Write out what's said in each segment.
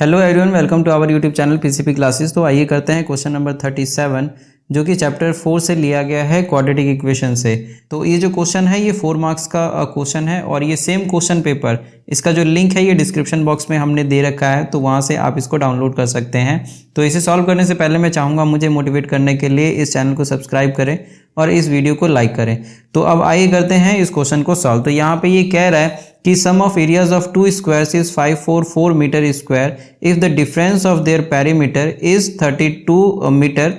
Hello everyone, welcome to our YouTube channel PCP classes. तो आइए करते हैं क्वेश्चन नंबर 37 जो कि चैप्टर 4 से लिया गया है क्वाड्रेटिक इक्वेशन से। तो ये जो क्वेश्चन है ये 4 मार्क्स का क्वेश्चन है और ये सेम क्वेश्चन पेपर, इसका जो लिंक है ये डिस्क्रिप्शन बॉक्स में हमने दे रखा है, तो वहाँ से आप इसको डाउनलोड कर सकते हैं। तो इसे सॉल्व करने से पहले मैं चाहूँगा मुझे मोटिवेट करने के लिए इस चैनल को सब्सक्राइब करें और इस वीडियो को लाइक करें। तो अब आइए करते हैं इस क्वेश्चन को सॉल्व। तो यहाँ पे ये कह रहा है कि sum of areas of two squares is 544 metre square if the difference of their perimeter is 32 metre,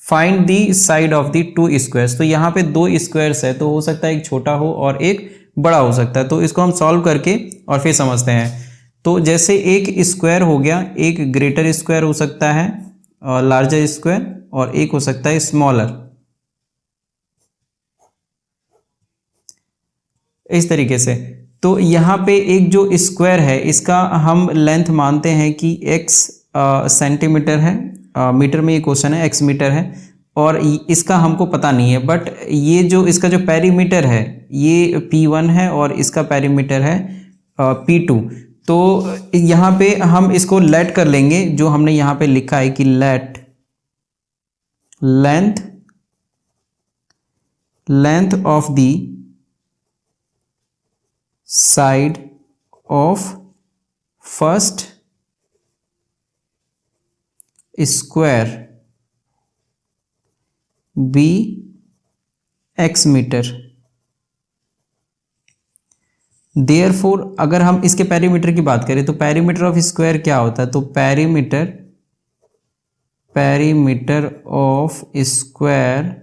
find the side of the two squares. तो यहाँ पे दो स्क्वायर्स है, तो हो सकता है एक छोटा हो और एक बड़ा हो सकता है। तो इसको हम सॉल्व करके और फिर समझते हैं। तो जैसे एक स्क्वायर हो गया, एक ग्रेटर स्क्वायर हो सकता है और लार्जर स्क्वायर, और एक हो सकता है स्मॉलर, इस तरीके से। तो यहाँ पे एक जो स्क्वायर है इसका हम लेंथ मानते हैं कि x सेंटीमीटर है, मीटर में ये क्वेश्चन है, x मीटर है, और इसका हमको पता नहीं है। बट ये जो इसका जो पेरीमीटर है ये P1 है और इसका पेरीमीटर है P2। तो यहाँ पे हम इसको लेट कर लेंगे, जो हमने यहाँ पे लिखा है कि let length of the side of first square be x metre. Therefore अगर हम इसके पेरीमीटर की बात करें तो पेरीमीटर ऑफ स्क्वायर क्या होता है? तो perimeter of square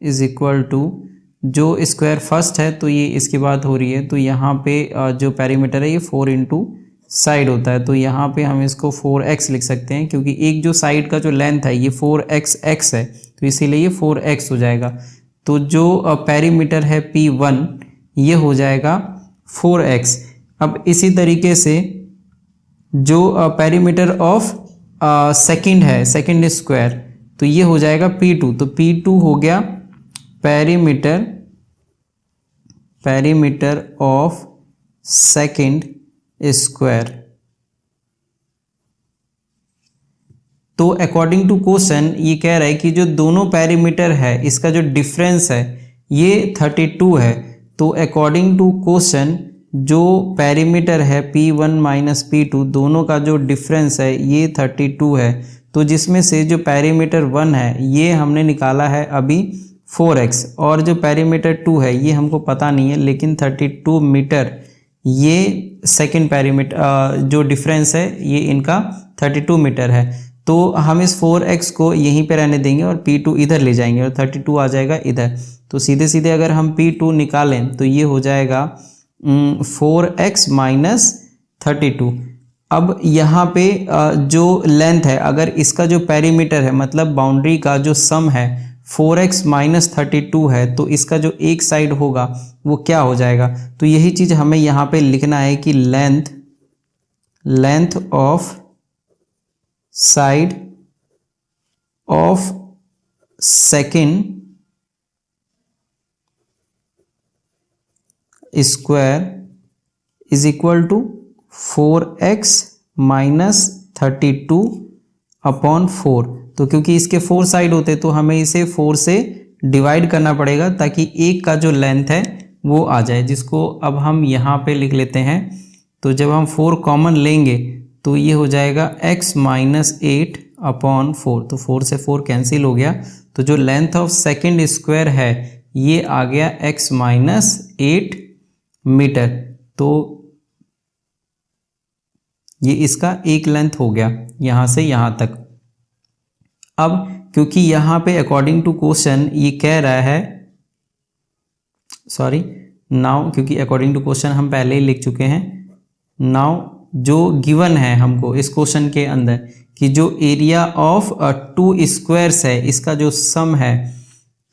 is equal to, जो स्क्वायर फर्स्ट है तो ये इसकी बात हो रही है, तो यहाँ पे जो पेरीमीटर है ये 4 इंटू साइड होता है। तो यहाँ पे हम इसको 4x लिख सकते हैं, क्योंकि एक जो साइड का जो लेंथ है ये 4x है, तो इसीलिए ये 4x हो जाएगा। तो जो पेरीमीटर है P1 ये हो जाएगा 4x। अब इसी तरीके से जो पेरीमीटर ऑफ सेकंड है, सेकंड स्क्वायर, तो ये हो जाएगा P2। तो P2 हो गया पेरीमीटर ऑफ सेकंड स्क्वायर। तो अकॉर्डिंग टू क्वेश्चन ये कह रहा है कि जो दोनों पेरीमीटर है इसका जो डिफरेंस है ये 32 है। तो अकॉर्डिंग टू क्वेश्चन जो पेरीमीटर है P1 माइनस P2 दोनों का जो डिफरेंस है ये 32 है। तो जिसमें से जो पेरीमीटर 1 है ये हमने निकाला है अभी 4x, और जो पेरीमीटर 2 है ये हमको पता नहीं है, लेकिन 32 मीटर ये सेकंड पेरीमीटर जो डिफरेंस है ये इनका 32 मीटर है। तो हम इस 4x को यहीं पे रहने देंगे और P2 इधर ले जाएंगे और 32 आ जाएगा इधर। तो सीधे सीधे अगर हम P2 निकालें तो ये हो जाएगा 4x माइनस 32। अब यहाँ पे जो लेंथ है, अगर इसका जो पेरीमीटर है मतलब बाउंड्री का जो सम है 4x माइनस 32 है, तो इसका जो एक साइड होगा वो क्या हो जाएगा? तो यही चीज हमें यहाँ पे लिखना है कि length of side of second square is equal to 4x minus 32 upon 4। तो क्योंकि इसके 4 साइड होते तो हमें इसे 4 से डिवाइड करना पड़ेगा ताकि एक का जो लेंथ है वो आ जाए, जिसको अब हम यहाँ पे लिख लेते हैं। तो जब हम 4 कॉमन लेंगे तो ये हो जाएगा x माइनस 8 अपॉन 4। तो 4 से 4 कैंसिल हो गया, तो जो लेंथ ऑफ सेकंड स्क्वायर है ये आ गया x माइनस 8 मीटर। तो ये इसका एक लेंथ हो गया यहाँ से यहाँ तक। अब क्योंकि यहाँ पे अकॉर्डिंग टू क्वेश्चन ये कह रहा है, नाउ क्योंकि अकॉर्डिंग टू क्वेश्चन हम पहले ही लिख चुके हैं। नाउ जो गिवन है हमको इस क्वेश्चन के अंदर कि जो एरिया ऑफ 2 स्क्वायर्स है इसका जो सम है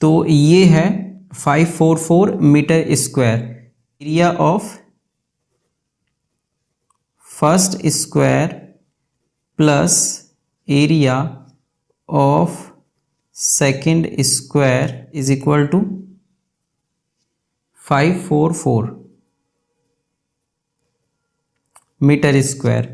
तो ये है 544 metre square. Area of first square plus area of second square is equal to 544 metre square.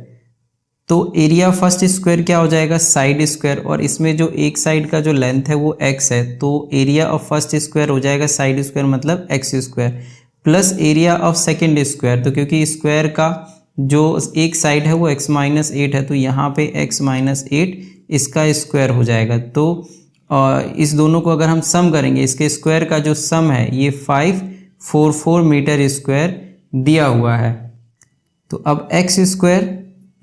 तो एरिया फर्स्ट स्क्वायर क्या हो जाएगा, साइड स्क्वायर, और इसमें जो एक साइड का जो लेंथ है वो x है, तो एरिया ऑफ फर्स्ट स्क्वायर हो जाएगा साइड स्क्वायर मतलब x square, plus area of second square, तो क्योंकि स्क्वायर का जो एक साइड है वो x माइनस 8 है, तो यहाँ पे x माइनस 8 इसका स्क्वायर हो जाएगा। तो इस दोनों को अगर हम सम करेंगे, इसके स्क्वायर का जो सम है ये 544 मीटर स्क्वायर दिया हुआ है। तो अब x square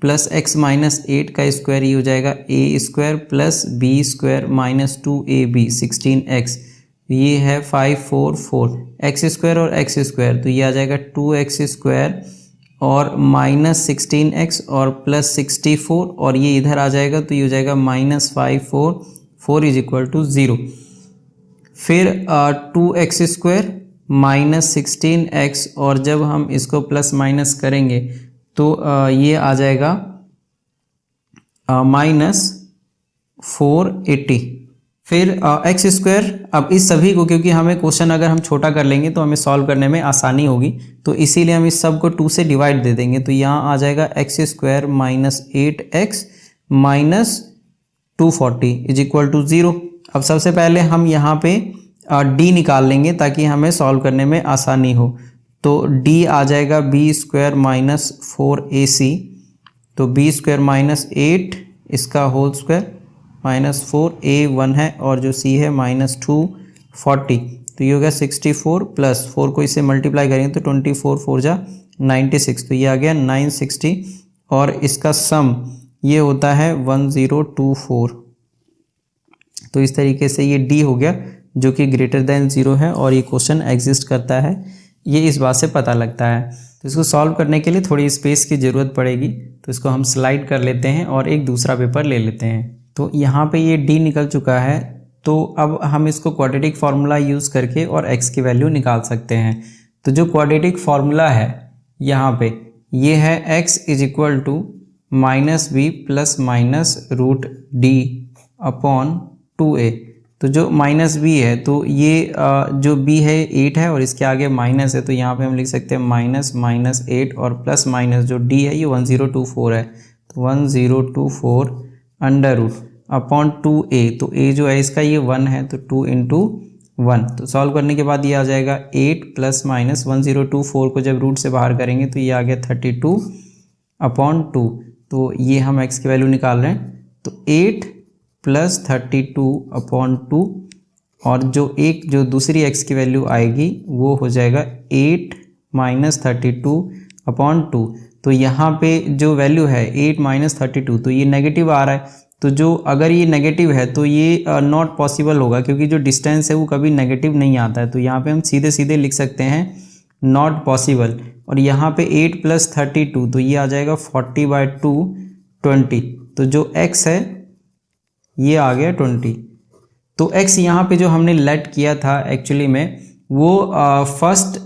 plus X minus 8 का स्क्वायर ये हो जाएगा A square plus B square minus 2ab 16x, ये है 544 एक्स स्क्वायर और एक्स स्क्वायर, तो ये आ जाएगा 2x स्क्वायर और माइनस 16x और प्लस 64, और ये इधर आ जाएगा तो ये हो जाएगा माइनस 544 इज इक्वल टू 0। फिर 2x स्क्वायर माइनस 16x, और जब हम इसको प्लस माइनस करेंगे तो ये आ जाएगा माइनस 480। फिर एक्स स्क्वायर, अब इस सभी को क्योंकि हमें क्वेश्चन अगर हम छोटा कर लेंगे तो हमें सॉल्व करने में आसानी होगी, तो इसीलिए हम इस सब को 2 से डिवाइड दे देंगे, तो यहाँ आ जाएगा x square minus 8x minus 240 is equal to 0। अब सबसे पहले हम यहाँ पे d निकाल लेंगे ताकि हमें सॉल्व करने में आसानी हो, तो d आ जाएगा बी स्क्वायर माइनस 4ac, तो बी स्क्वायर माइनस 8 इसका होल स्क्वायर माइनस 4a1 है, और जो c है माइनस 240, तो ये हो गया 64 प्लस 4 को इससे मल्टीप्लाई करेंगे तो 24 4 जा 96, तो ये आ गया 960, और इसका सम ये होता है 1024। तो इस तरीके से ये d हो गया जो कि ग्रेटर देन 0 है, और ये क्वेश्चन एग्जिस्ट करता है, ये इस बात से पता लगता है। तो इसको सॉल्व करने के लिए थोड़ी स्पेस की ज़रूरत पड़ेगी, तो इसको हम स्लाइड कर लेते हैं और एक दूसरा पेपर ले लेते हैं। तो यहाँ पे ये d निकल चुका है, तो अब हम इसको क्वाड्रेटिक फार्मूला यूज़ करके और x की वैल्यू निकाल सकते हैं। तो जो क्वाड्रेटिक फार्मूला है यहाँ पे ये है x is equal to minus b plus minus root d upon 2a। तो जो माइनस बी है तो ये जो b है 8 है और इसके आगे माइनस है, तो यहाँ पे हम लिख सकते हैं माइनस माइनस 8 और प्लस माइनस जो d है ये 1024 है, तो 1024 अंडर रूट अपॉन 2a, तो a जो है इसका ये 1 है, तो 2 इंटू 1। तो सॉल्व करने के बाद ये आ जाएगा 8 प्लस माइनस 1024 को जब रूट से बाहर करेंगे तो ये आ गया 32 अपॉन 2, तो ये हम x की वैल्यू निकाल रहे हैं, तो 8 प्लस 32 अपॉन 2, और जो दूसरी x की वैल्यू आएगी वो हो जाएगा 8 माइनस 32 अपॉन 2। तो यहाँ पे जो वैल्यू है 8 माइनस 32, तो ये नेगेटिव आ रहा है, तो जो अगर ये नेगेटिव है तो ये नॉट पॉसिबल होगा, क्योंकि जो डिस्टेंस है वो कभी नेगेटिव नहीं आता है, तो यहाँ पे हम सीधे सीधे लिख सकते हैं नॉट पॉसिबल। और यहाँ पे 8 प्लस 32, तो ये आ जाएगा 40/2 20, तो जो x है ये आ गया 20। तो x यहाँ पे जो हमने लेट किया था एक्चुअली में वो फर्स्ट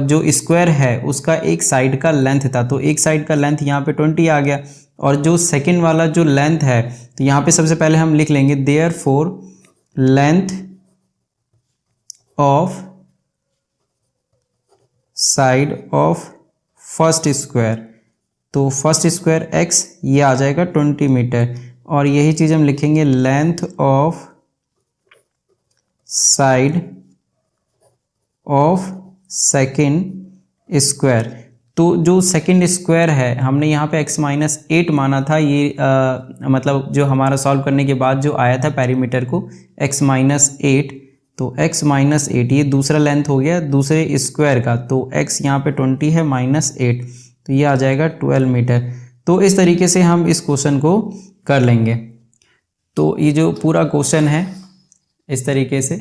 जो स्क्वायर है उसका एक साइड का लेंथ था, तो एक साइड का लेंथ यहाँ पे 20 आ गया, और जो सेकंड वाला जो लेंथ है तो यहाँ पे सबसे पहले हम लिख लेंगे therefore length of side of first square, तो फर्स्ट स्क्वायर x ये आ जाएगा 20 मीटर, और यही चीज़ हम लिखेंगे length of side of second square. तो जो सेकेंड स्क्वायर है हमने यहाँ पे x माइनस 8 माना था, ये मतलब जो हमारा सॉल्व करने के बाद जो आया था पैरीमीटर को x माइनस 8, तो x माइनस 8 ये दूसरा लेंथ हो गया दूसरे स्क्वायर का, तो x यहाँ पे 20 है माइनस 8, तो ये आ जाएगा 12 मीटर। तो इस तरीके से हम इस क्वेश्चन को कर लेंगे। तो ये जो पूरा क्वेश्चन है इस तरीके से,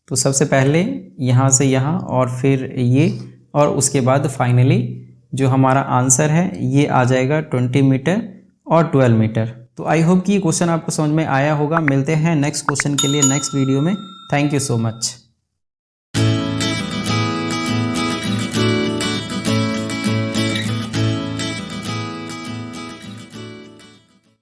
तो सबसे पहले यहाँ से यहाँ और फिर ये, और उसके बाद फाइनली जो हमारा आंसर है ये आ जाएगा 20 मीटर और 12 मीटर। तो आई होप कि ये क्वेश्चन आपको समझ में आया होगा। मिलते हैं नेक्स्ट क्वेश्चन के लिए नेक्स्ट वीडियो में। Thank you so much.